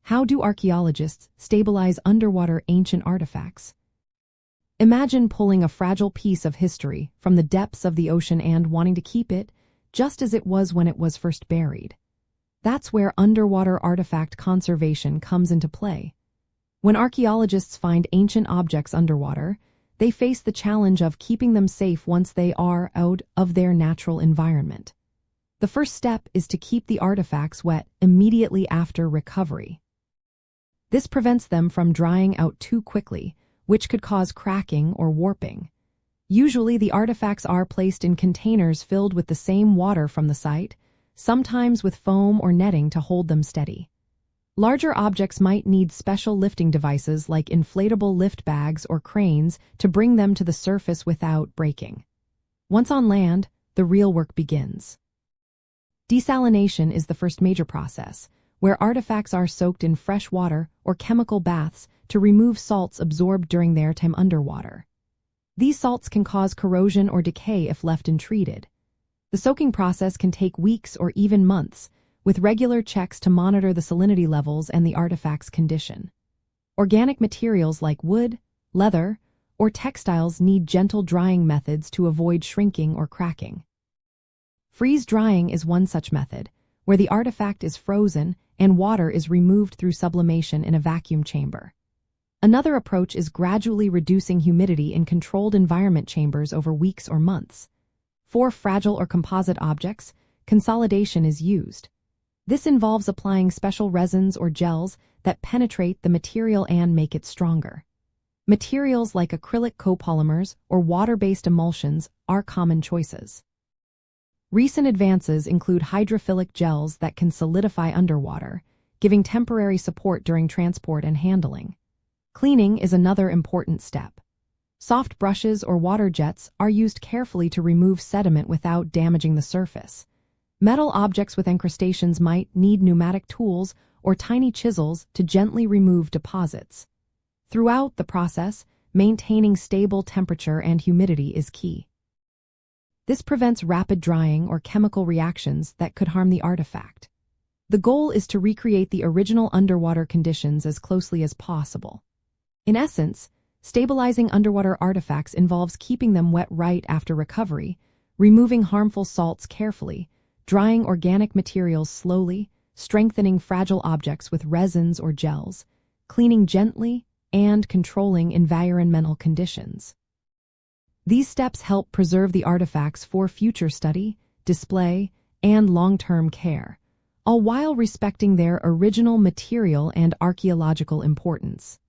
How do archaeologists stabilize underwater ancient artifacts? Imagine pulling a fragile piece of history from the depths of the ocean and wanting to keep it just as it was when it was first buried. That's where underwater artifact conservation comes into play. When archaeologists find ancient objects underwater, they face the challenge of keeping them safe once they are out of their natural environment. The first step is to keep the artifacts wet immediately after recovery. This prevents them from drying out too quickly, which could cause cracking or warping. Usually, the artifacts are placed in containers filled with the same water from the site, sometimes with foam or netting to hold them steady. Larger objects might need special lifting devices like inflatable lift bags or cranes to bring them to the surface without breaking. Once on land, the real work begins. Desalination is the first major process, where artifacts are soaked in fresh water or chemical baths to remove salts absorbed during their time underwater. These salts can cause corrosion or decay if left untreated. The soaking process can take weeks or even months, with regular checks to monitor the salinity levels and the artifact's condition. Organic materials like wood, leather, or textiles need gentle drying methods to avoid shrinking or cracking. Freeze drying is one such method, where the artifact is frozen and water is removed through sublimation in a vacuum chamber. Another approach is gradually reducing humidity in controlled environment chambers over weeks or months. For fragile or composite objects, consolidation is used. This involves applying special resins or gels that penetrate the material and make it stronger. Materials like acrylic copolymers or water-based emulsions are common choices. Recent advances include hydrophilic gels that can solidify underwater, giving temporary support during transport and handling. Cleaning is another important step. Soft brushes or water jets are used carefully to remove sediment without damaging the surface. Metal objects with incrustations might need pneumatic tools or tiny chisels to gently remove deposits. Throughout the process, maintaining stable temperature and humidity is key. This prevents rapid drying or chemical reactions that could harm the artifact. The goal is to recreate the original underwater conditions as closely as possible. In essence, stabilizing underwater artifacts involves keeping them wet right after recovery, removing harmful salts carefully, drying organic materials slowly, strengthening fragile objects with resins or gels, cleaning gently, and controlling environmental conditions. These steps help preserve the artifacts for future study, display, and long-term care, all while respecting their original material and archaeological importance.